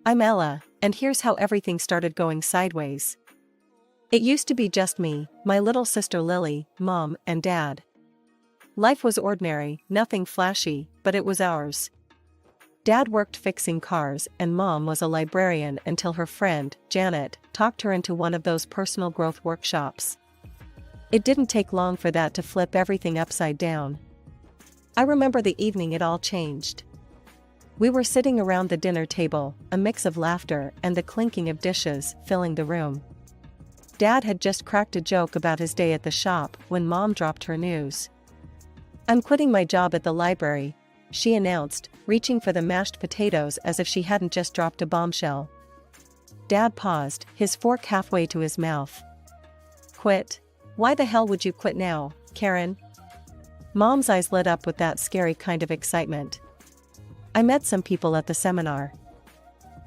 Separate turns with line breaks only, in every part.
I'm Ella, and here's how everything started going sideways. It used to be just me, my little sister Lily, Mom, and Dad. Life was ordinary, nothing flashy, but it was ours. Dad worked fixing cars, and Mom was a librarian until her friend, Janet, talked her into one of those personal growth workshops. It didn't take long for that to flip everything upside down. I remember the evening it all changed. We were sitting around the dinner table, a mix of laughter and the clinking of dishes filling the room. Dad had just cracked a joke about his day at the shop when Mom dropped her news. "I'm quitting my job at the library," she announced, reaching for the mashed potatoes as if she hadn't just dropped a bombshell. Dad paused, his fork halfway to his mouth. "Quit? Why the hell would you quit now, Karen?" Mom's eyes lit up with that scary kind of excitement. "I met some people at the seminar.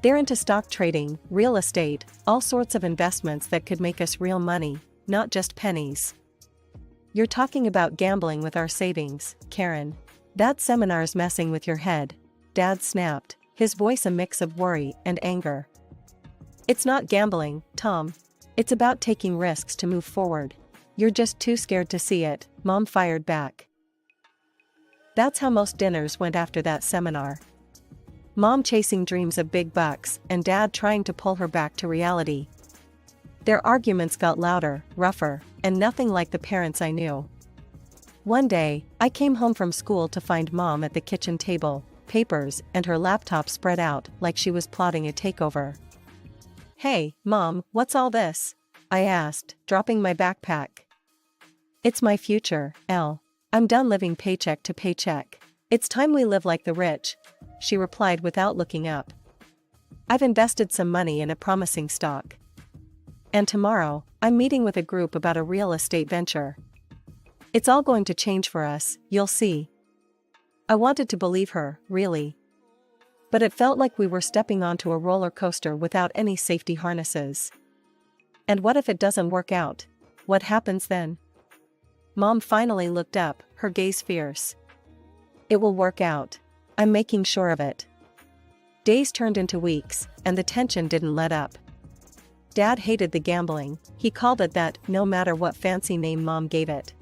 They're into stock trading, real estate, all sorts of investments that could make us real money, not just pennies." "You're talking about gambling with our savings, Karen. That seminar's messing with your head," Dad snapped, his voice a mix of worry and anger. "It's not gambling, Tom. It's about taking risks to move forward. You're just too scared to see it," Mom fired back. That's how most dinners went after that seminar. Mom chasing dreams of big bucks, and Dad trying to pull her back to reality. Their arguments got louder, rougher, and nothing like the parents I knew. One day, I came home from school to find Mom at the kitchen table, papers and her laptop spread out like she was plotting a takeover. "Hey, Mom, what's all this?" I asked, dropping my backpack. "It's my future, Elle. I'm done living paycheck to paycheck. It's time we live like the rich," she replied without looking up. "I've invested some money in a promising stock. And tomorrow, I'm meeting with a group about a real estate venture. It's all going to change for us, you'll see." I wanted to believe her, really. But it felt like we were stepping onto a roller coaster without any safety harnesses. And what if it doesn't work out? What happens then? Mom finally looked up, her gaze fierce. "It will work out. I'm making sure of it." Days turned into weeks, and the tension didn't let up. Dad hated the gambling, he called it that no matter what fancy name Mom gave it.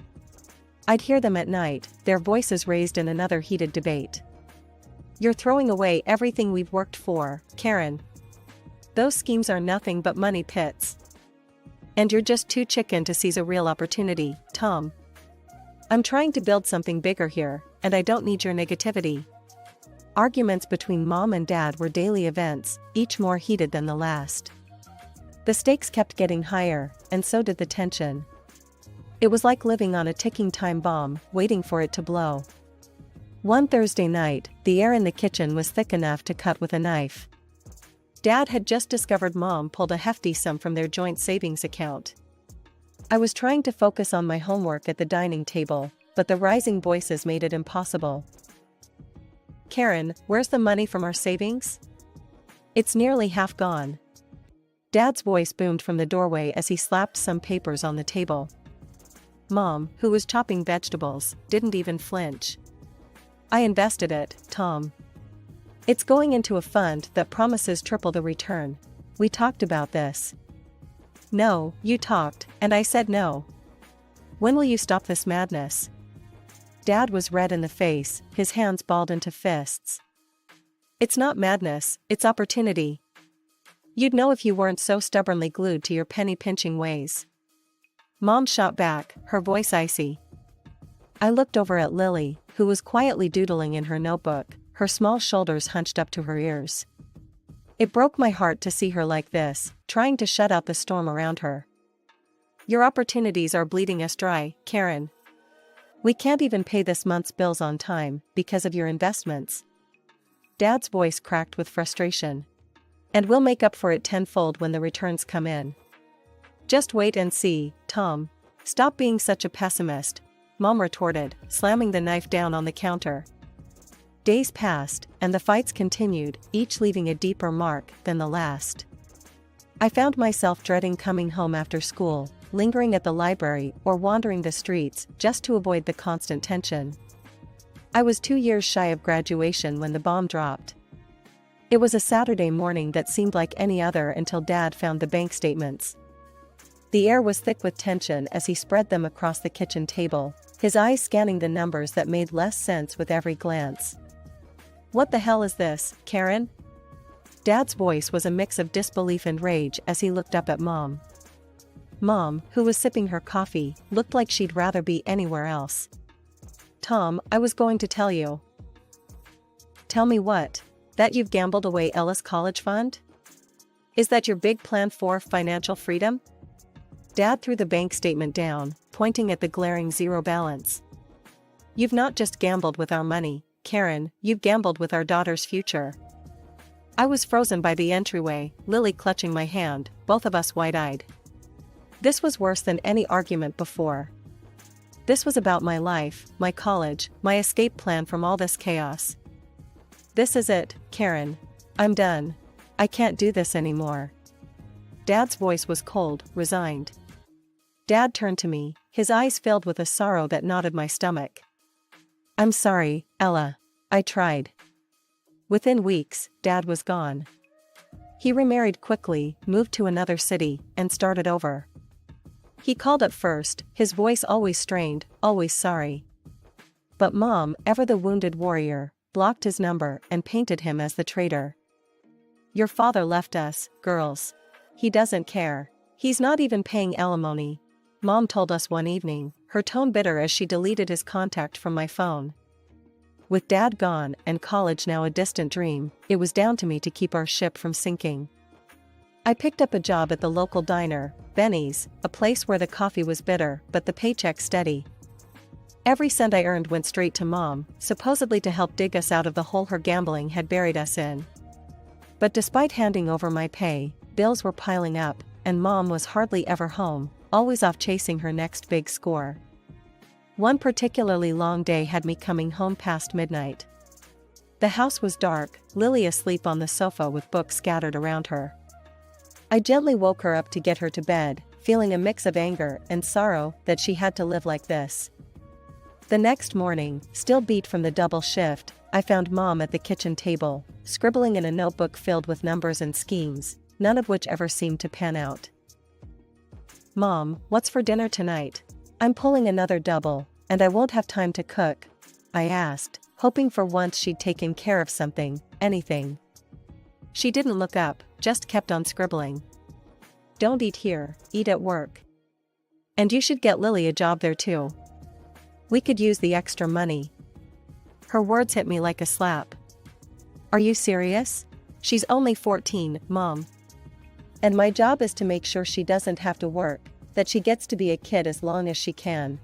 I'd hear them at night, their voices raised in another heated debate. "You're throwing away everything we've worked for, Karen. Those schemes are nothing but money pits. And you're just too chicken to seize a real opportunity, Tom. I'm trying to build something bigger here, and I don't need your negativity." Arguments between Mom and Dad were daily events, each more heated than the last. The stakes kept getting higher, and so did the tension. It was like living on a ticking time bomb, waiting for it to blow. One Thursday night, the air in the kitchen was thick enough to cut with a knife. Dad had just discovered Mom pulled a hefty sum from their joint savings account. I was trying to focus on my homework at the dining table, but the rising voices made it impossible. "Karen, where's the money from our savings? It's nearly half gone." Dad's voice boomed from the doorway as he slapped some papers on the table. Mom, who was chopping vegetables, didn't even flinch. "I invested it, Tom. It's going into a fund that promises triple the return. We talked about this." "No, you talked, and I said no. When will you stop this madness?" Dad was red in the face, his hands balled into fists. "It's not madness, it's opportunity. You'd know if you weren't so stubbornly glued to your penny-pinching ways." Mom shot back, her voice icy. I looked over at Lily, who was quietly doodling in her notebook, her small shoulders hunched up to her ears. It broke my heart to see her like this, trying to shut out the storm around her. "Your opportunities are bleeding us dry, Karen. We can't even pay this month's bills on time, because of your investments." Dad's voice cracked with frustration. "And we'll make up for it tenfold when the returns come in. Just wait and see, Tom. Stop being such a pessimist," Mom retorted, slamming the knife down on the counter. Days passed, and the fights continued, each leaving a deeper mark than the last. I found myself dreading coming home after school, lingering at the library or wandering the streets just to avoid the constant tension. I was 2 years shy of graduation when the bomb dropped. It was a Saturday morning that seemed like any other until Dad found the bank statements. The air was thick with tension as he spread them across the kitchen table, his eyes scanning the numbers that made less sense with every glance. "What the hell is this, Karen?" Dad's voice was a mix of disbelief and rage as he looked up at Mom. Mom, who was sipping her coffee, looked like she'd rather be anywhere else. "Tom, I was going to tell you." "Tell me what? That you've gambled away Ella's college fund? Is that your big plan for financial freedom?" Dad threw the bank statement down, pointing at the glaring zero balance. "You've not just gambled with our money, Karen, you've gambled with our daughter's future." I was frozen by the entryway, Lily clutching my hand, both of us wide-eyed. This was worse than any argument before. This was about my life, my college, my escape plan from all this chaos. "This is it, Karen. I'm done. I can't do this anymore." Dad's voice was cold, resigned. Dad turned to me, his eyes filled with a sorrow that knotted my stomach. "I'm sorry, Ella. I tried." Within weeks, Dad was gone. He remarried quickly, moved to another city, and started over. He called at first, his voice always strained, always sorry. But Mom, ever the wounded warrior, blocked his number and painted him as the traitor. "Your father left us, girls. He doesn't care. He's not even paying alimony," Mom told us one evening, her tone bitter as she deleted his contact from my phone. With Dad gone and college now a distant dream, it was down to me to keep our ship from sinking. I picked up a job at the local diner, Benny's, a place where the coffee was bitter but the paycheck steady. Every cent I earned went straight to Mom, supposedly to help dig us out of the hole her gambling had buried us in. But despite handing over my pay, bills were piling up, and Mom was hardly ever home, always off chasing her next big score. One particularly long day had me coming home past midnight. The house was dark, Lily asleep on the sofa with books scattered around her. I gently woke her up to get her to bed, feeling a mix of anger and sorrow that she had to live like this. The next morning, still beat from the double shift, I found Mom at the kitchen table, scribbling in a notebook filled with numbers and schemes, none of which ever seemed to pan out. "Mom, what's for dinner tonight? I'm pulling another double, and I won't have time to cook," I asked, hoping for once she'd taken care of something, anything. She didn't look up, just kept on scribbling. "Don't eat here, eat at work. And you should get Lily a job there too. We could use the extra money." Her words hit me like a slap. "Are you serious? She's only 14, Mom. And my job is to make sure she doesn't have to work, that she gets to be a kid as long as she can."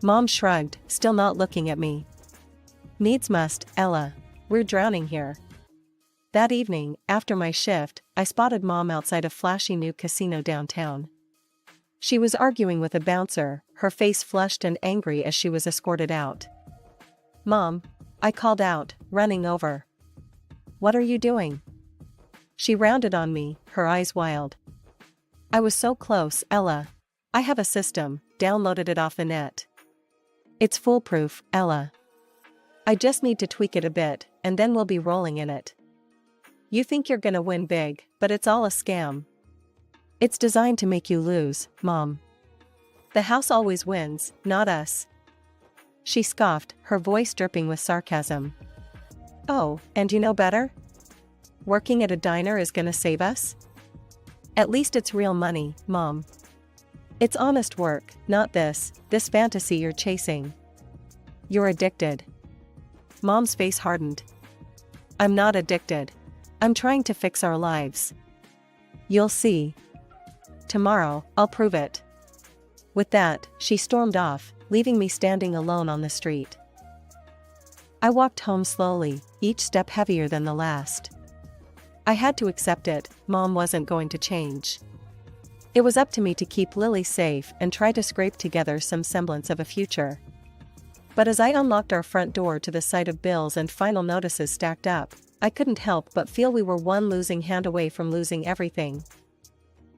Mom shrugged, still not looking at me. "Needs must, Ella. We're drowning here." That evening, after my shift, I spotted Mom outside a flashy new casino downtown. She was arguing with a bouncer, her face flushed and angry as she was escorted out. "Mom," I called out, running over. "What are you doing?" She rounded on me, her eyes wild. "I was so close, Ella. I have a system, downloaded it off the net. It's foolproof, Ella. I just need to tweak it a bit, and then we'll be rolling in it. You think you're gonna win big, but it's all a scam. It's designed to make you lose, Mom. The house always wins, not us." She scoffed, her voice dripping with sarcasm. "Oh, and you know better? Working at a diner is gonna save us? At least it's real money, Mom. It's honest work, not this fantasy you're chasing. You're addicted." Mom's face hardened. "I'm not addicted. I'm trying to fix our lives. You'll see. Tomorrow, I'll prove it." With that, she stormed off, leaving me standing alone on the street. I walked home slowly, each step heavier than the last. I had to accept it, Mom wasn't going to change. It was up to me to keep Lily safe and try to scrape together some semblance of a future. But as I unlocked our front door to the sight of bills and final notices stacked up, I couldn't help but feel we were one losing hand away from losing everything.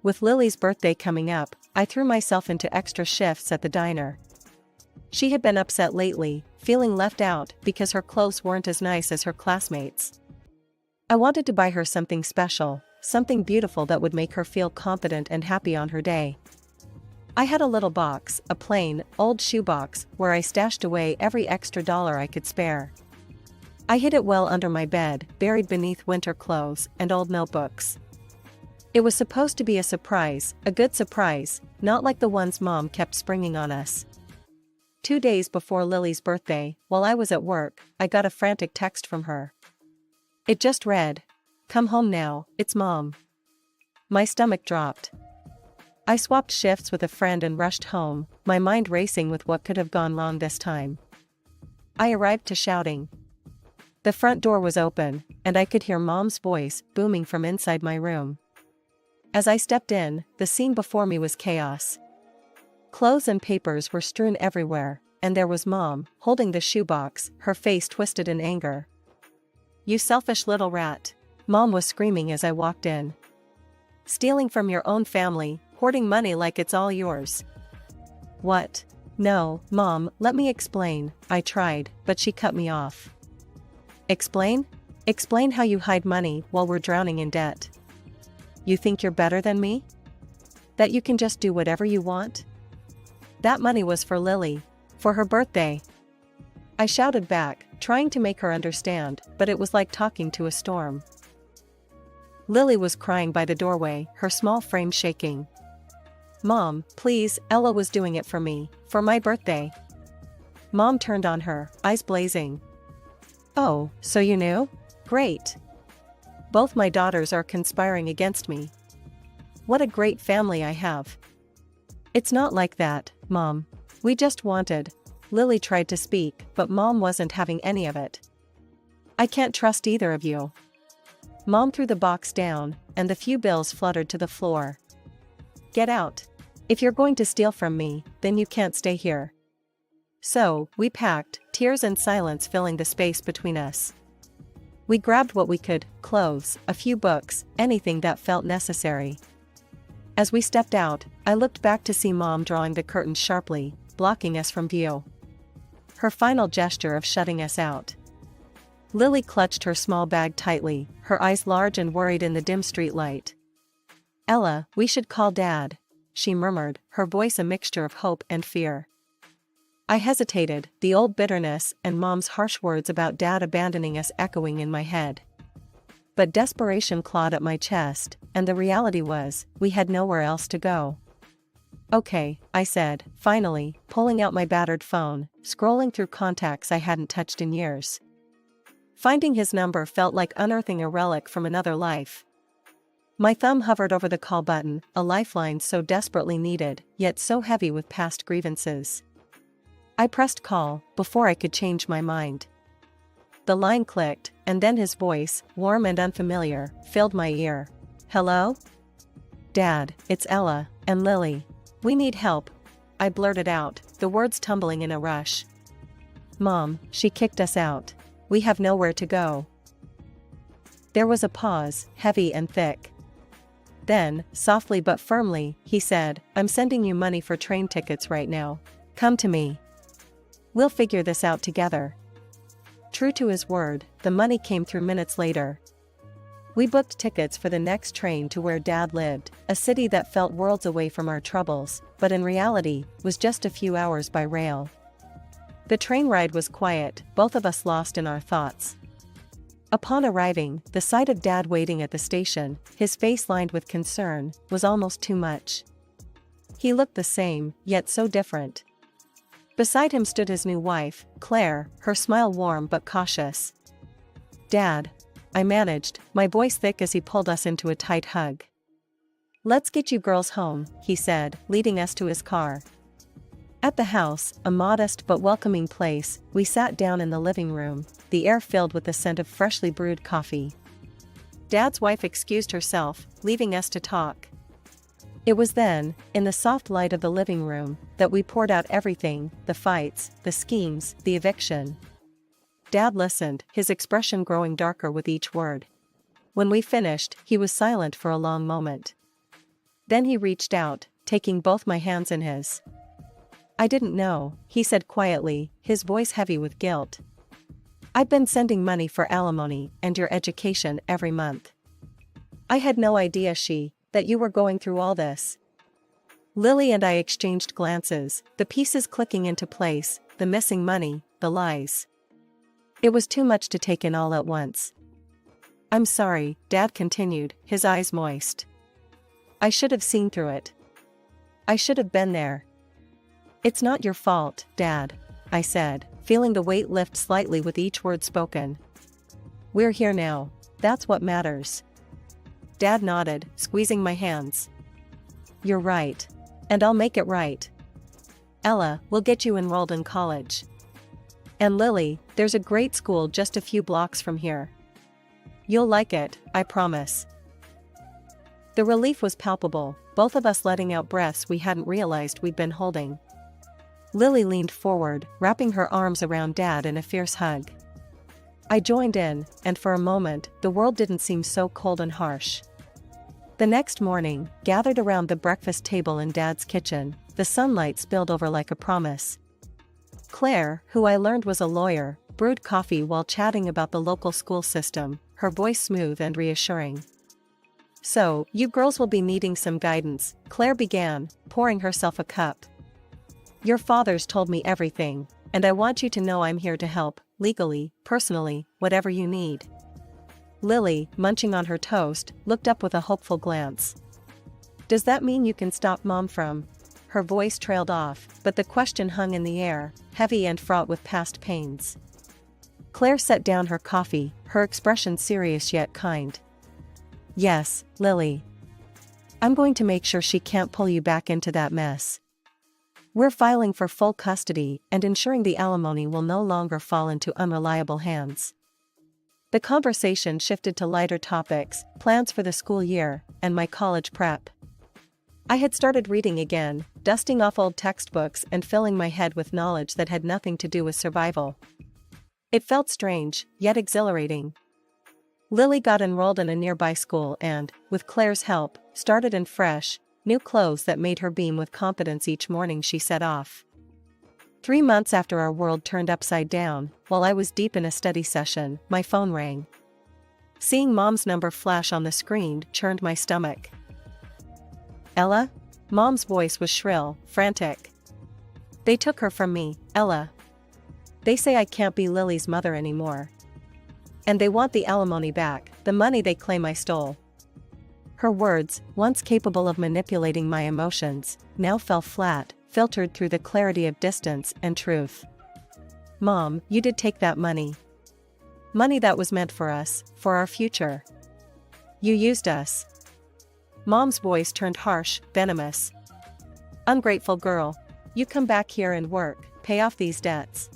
With Lily's birthday coming up, I threw myself into extra shifts at the diner. She had been upset lately, feeling left out because her clothes weren't as nice as her classmates. I wanted to buy her something special, something beautiful that would make her feel confident and happy on her day. I had a little box, a plain, old shoebox, where I stashed away every extra dollar I could spare. I hid it well under my bed, buried beneath winter clothes and old notebooks. It was supposed to be a surprise, a good surprise, not like the ones Mom kept springing on us. 2 days before Lily's birthday, while I was at work, I got a frantic text from her. It just read, "Come home now, it's Mom." My stomach dropped. I swapped shifts with a friend and rushed home, my mind racing with what could have gone wrong this time. I arrived to shouting. The front door was open, and I could hear Mom's voice booming from inside my room. As I stepped in, the scene before me was chaos. Clothes and papers were strewn everywhere, and there was Mom, holding the shoebox, her face twisted in anger. "You selfish little rat," Mom was screaming as I walked in. "Stealing from your own family, hoarding money like it's all yours." "What? No, Mom, let me explain," I tried, but she cut me off. "Explain? Explain how you hide money while we're drowning in debt. You think you're better than me? That you can just do whatever you want? That money was for Lily, for her birthday." I shouted back, trying to make her understand, but it was like talking to a storm. Lily was crying by the doorway, her small frame shaking. "Mom, please, Ella was doing it for me, for my birthday." Mom turned on her, eyes blazing. "Oh, so you knew? Great. Both my daughters are conspiring against me. What a great family I have." "It's not like that, Mom. We just wanted..." Lily tried to speak, but Mom wasn't having any of it. "I can't trust either of you." Mom threw the box down, and the few bills fluttered to the floor. "Get out. If you're going to steal from me, then you can't stay here." So, we packed, tears and silence filling the space between us. We grabbed what we could, clothes, a few books, anything that felt necessary. As we stepped out, I looked back to see Mom drawing the curtains sharply, blocking us from view. Her final gesture of shutting us out. Lily clutched her small bag tightly, her eyes large and worried in the dim street light. "Ella, we should call Dad," she murmured, her voice a mixture of hope and fear. I hesitated, the old bitterness and Mom's harsh words about Dad abandoning us echoing in my head. But desperation clawed at my chest, and the reality was, we had nowhere else to go. "Okay," I said, finally, pulling out my battered phone, scrolling through contacts I hadn't touched in years. Finding his number felt like unearthing a relic from another life. My thumb hovered over the call button, a lifeline so desperately needed, yet so heavy with past grievances. I pressed call, before I could change my mind. The line clicked, and then his voice, warm and unfamiliar, filled my ear. "Hello? Dad, it's Ella, and Lily. We need help," I blurted out, the words tumbling in a rush. "Mom, she kicked us out. We have nowhere to go." There was a pause, heavy and thick. Then, softly but firmly, he said, "I'm sending you money for train tickets right now. Come to me. We'll figure this out together." True to his word, the money came through minutes later. We booked tickets for the next train to where Dad lived, a city that felt worlds away from our troubles, but in reality, was just a few hours by rail. The train ride was quiet, both of us lost in our thoughts. Upon arriving, the sight of Dad waiting at the station, his face lined with concern, was almost too much. He looked the same, yet so different. Beside him stood his new wife, Claire, her smile warm but cautious. "Dad," I managed, my voice thick as he pulled us into a tight hug. "Let's get you girls home," he said, leading us to his car. At the house, a modest but welcoming place, we sat down in the living room, the air filled with the scent of freshly brewed coffee. Dad's wife excused herself, leaving us to talk. It was then, in the soft light of the living room, that we poured out everything, the fights, the schemes, the eviction. Dad listened, his expression growing darker with each word. When we finished, he was silent for a long moment. Then he reached out, taking both my hands in his. "I didn't know," he said quietly, his voice heavy with guilt. I've been sending money for alimony and your education every month. I had no idea that you were going through all this. Lily and I exchanged glances, the pieces clicking into place, the missing money, the lies. It was too much to take in all at once. I'm sorry, Dad continued, his eyes moist. I should have seen through it. I should have been there. It's not your fault, Dad, I said, feeling the weight lift slightly with each word spoken. We're here now. That's what matters. Dad nodded, squeezing my hands. You're right. And I'll make it right. Ella, we'll get you enrolled in college. And Lily, there's a great school just a few blocks from here. You'll like it, I promise. The relief was palpable, both of us letting out breaths we hadn't realized we'd been holding. Lily leaned forward, wrapping her arms around Dad in a fierce hug. I joined in, and for a moment, the world didn't seem so cold and harsh. The next morning, gathered around the breakfast table in Dad's kitchen, the sunlight spilled over like a promise. Claire, who I learned was a lawyer, brewed coffee while chatting about the local school system, her voice smooth and reassuring. So, you girls will be needing some guidance, Claire began, pouring herself a cup. Your father's told me everything, and I want you to know I'm here to help, legally, personally, whatever you need. Lily, munching on her toast, looked up with a hopeful glance. Does that mean you can stop Mom from? Her voice trailed off, but the question hung in the air, heavy and fraught with past pains. Claire set down her coffee, her expression serious yet kind. Yes, Lily. I'm going to make sure she can't pull you back into that mess. We're filing for full custody and ensuring the alimony will no longer fall into unreliable hands. The conversation shifted to lighter topics, plans for the school year, and my college prep. I had started reading again, dusting off old textbooks and filling my head with knowledge that had nothing to do with survival. It felt strange, yet exhilarating. Lily got enrolled in a nearby school and, with Claire's help, started in fresh, new clothes that made her beam with confidence each morning she set off. 3 months after our world turned upside down, while I was deep in a study session, my phone rang. Seeing Mom's number flash on the screen churned my stomach. Ella? Mom's voice was shrill, frantic. They took her from me, Ella. They say I can't be Lily's mother anymore. And they want the alimony back, the money they claim I stole. Her words, once capable of manipulating my emotions, now fell flat, filtered through the clarity of distance and truth. Mom, you did take that money. Money that was meant for us, for our future. You used us. Mom's voice turned harsh, venomous. Ungrateful girl. You come back here and work, pay off these debts.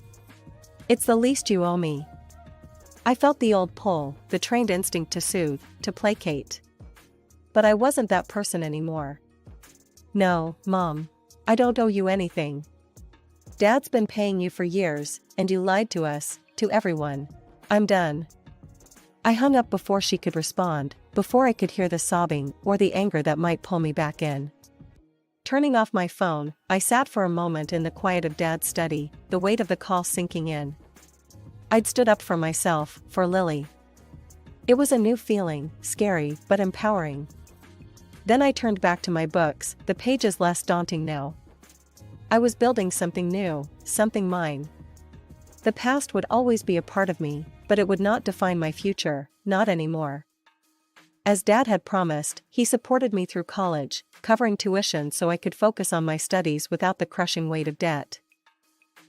It's the least you owe me. I felt the old pull, the trained instinct to soothe, to placate. But I wasn't that person anymore. No, Mom. I don't owe you anything. Dad's been paying you for years, and you lied to us, to everyone. I'm done. I hung up before she could respond, before I could hear the sobbing or the anger that might pull me back in. Turning off my phone, I sat for a moment in the quiet of Dad's study, the weight of the call sinking in. I'd stood up for myself, for Lily. It was a new feeling, scary but empowering. Then I turned back to my books, the pages less daunting now. I was building something new, something mine. The past would always be a part of me, but it would not define my future, not anymore. As Dad had promised, he supported me through college, covering tuition so I could focus on my studies without the crushing weight of debt.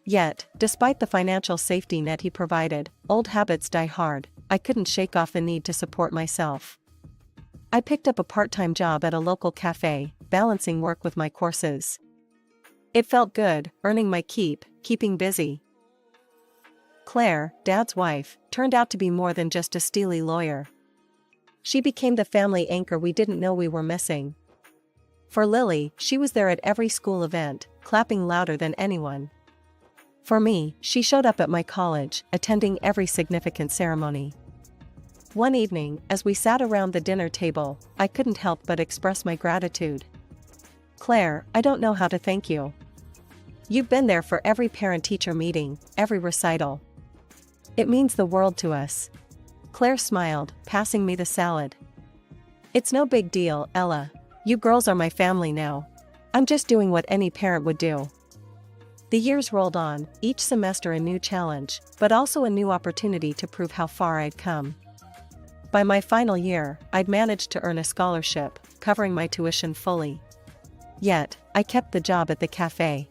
Yet, despite the financial safety net he provided, old habits die hard. I couldn't shake off the need to support myself. I picked up a part-time job at a local cafe, balancing work with my courses. It felt good, earning my keep, keeping busy. Claire, Dad's wife, turned out to be more than just a steely lawyer. She became the family anchor we didn't know we were missing. For Lily, she was there at every school event, clapping louder than anyone. For me, she showed up at my college, attending every significant ceremony. One evening, as we sat around the dinner table, I couldn't help but express my gratitude. Claire, I don't know how to thank you. You've been there for every parent-teacher meeting, every recital. It means the world to us. Claire smiled, passing me the salad. It's no big deal, Ella. You girls are my family now. I'm just doing what any parent would do. The years rolled on, each semester a new challenge, but also a new opportunity to prove how far I'd come. By my final year, I'd managed to earn a scholarship, covering my tuition fully. Yet, I kept the job at the cafe.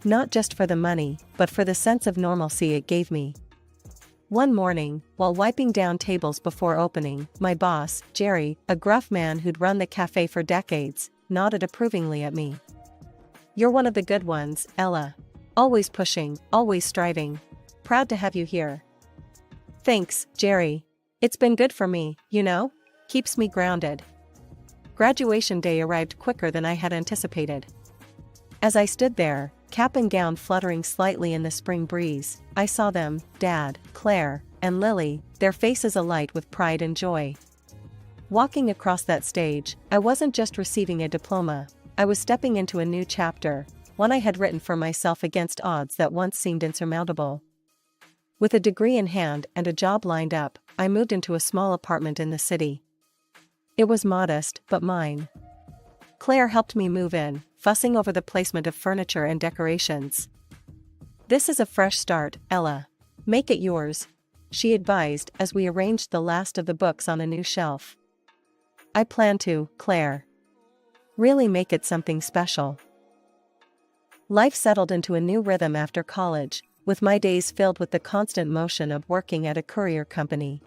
Not just for the money, but for the sense of normalcy it gave me. One morning, while wiping down tables before opening, my boss, Jerry, a gruff man who'd run the cafe for decades, nodded approvingly at me. You're one of the good ones, Ella. Always pushing, always striving. Proud to have you here. Thanks, Jerry. It's been good for me, you know? Keeps me grounded. Graduation day arrived quicker than I had anticipated. As I stood there, cap and gown fluttering slightly in the spring breeze, I saw them, Dad, Claire, and Lily, their faces alight with pride and joy. Walking across that stage, I wasn't just receiving a diploma, I was stepping into a new chapter, one I had written for myself against odds that once seemed insurmountable. With a degree in hand and a job lined up, I moved into a small apartment in the city. It was modest, but mine. Claire helped me move in, fussing over the placement of furniture and decorations. This is a fresh start, Ella. Make it yours, she advised as we arranged the last of the books on a new shelf. I plan to, Claire. Really make it something special. Life settled into a new rhythm after college, with my days filled with the constant motion of working at a courier company.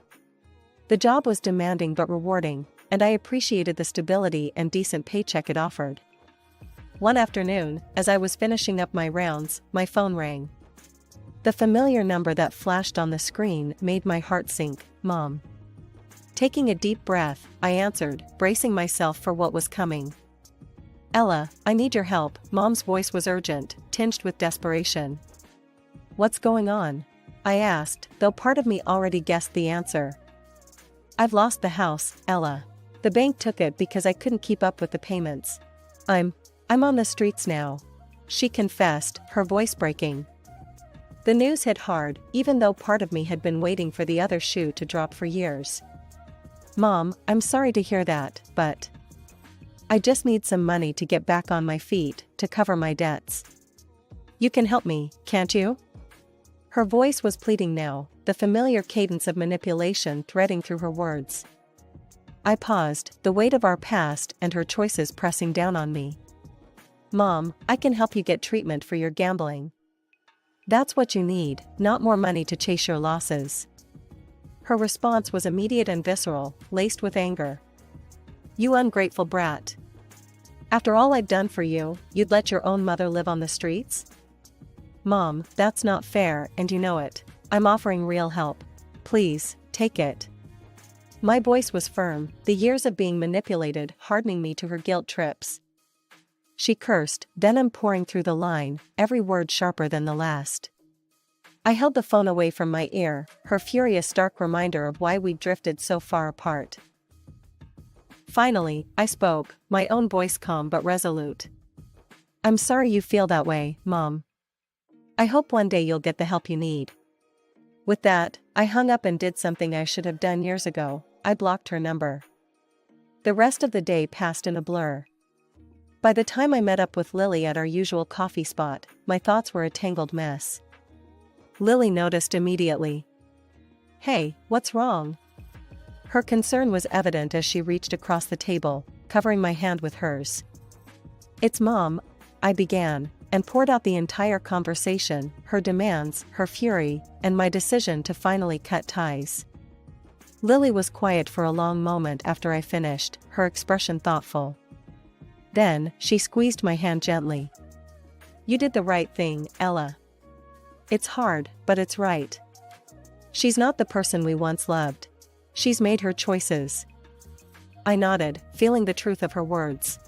The job was demanding but rewarding, and I appreciated the stability and decent paycheck it offered. One afternoon, as I was finishing up my rounds, my phone rang. The familiar number that flashed on the screen made my heart sink. Mom. Taking a deep breath, I answered, bracing myself for what was coming. Ella, I need your help. Mom's voice was urgent, tinged with desperation. What's going on? I asked, though part of me already guessed the answer. I've lost the house, Ella. The bank took it because I couldn't keep up with the payments. I'm on the streets now, she confessed, her voice breaking. The news hit hard, even though part of me had been waiting for the other shoe to drop for years. Mom, I'm sorry to hear that, but I just need some money to get back on my feet, to cover my debts. You can help me, can't you? Her voice was pleading now, the familiar cadence of manipulation threading through her words. I paused, the weight of our past and her choices pressing down on me. Mom, I can help you get treatment for your gambling. That's what you need, not more money to chase your losses. Her response was immediate and visceral, laced with anger. You ungrateful brat. After all I've done for you, you'd let your own mother live on the streets? Mom, that's not fair, and you know it. I'm offering real help. Please, take it. My voice was firm, the years of being manipulated hardening me to her guilt trips. She cursed, venom pouring through the line, every word sharper than the last. I held the phone away from my ear, her fury a stark reminder of why we'd drifted so far apart. Finally, I spoke, my own voice calm but resolute. I'm sorry you feel that way, Mom. I hope one day you'll get the help you need. With that, I hung up and did something I should have done years ago. I blocked her number. The rest of the day passed in a blur. By the time I met up with Lily at our usual coffee spot, my thoughts were a tangled mess. Lily noticed immediately. Hey, what's wrong? Her concern was evident as she reached across the table, covering my hand with hers. It's Mom, I began, and poured out the entire conversation, her demands, her fury, and my decision to finally cut ties. Lily was quiet for a long moment after I finished, her expression thoughtful. Then, she squeezed my hand gently. You did the right thing, Ella. It's hard, but it's right. She's not the person we once loved. She's made her choices. I nodded, feeling the truth of her words.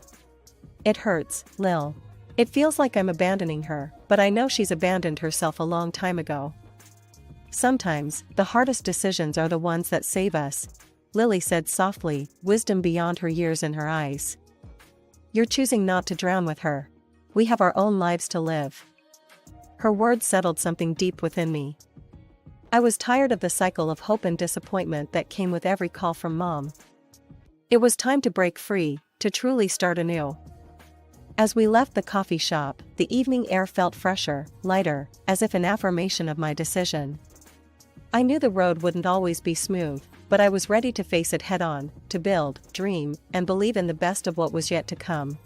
It hurts, Lil. It feels like I'm abandoning her, but I know she's abandoned herself a long time ago. Sometimes, the hardest decisions are the ones that save us, Lily said softly, wisdom beyond her years in her eyes. You're choosing not to drown with her. We have our own lives to live. Her words settled something deep within me. I was tired of the cycle of hope and disappointment that came with every call from Mom. It was time to break free, to truly start anew. As we left the coffee shop, the evening air felt fresher, lighter, as if an affirmation of my decision. I knew the road wouldn't always be smooth, but I was ready to face it head-on, to build, dream, and believe in the best of what was yet to come.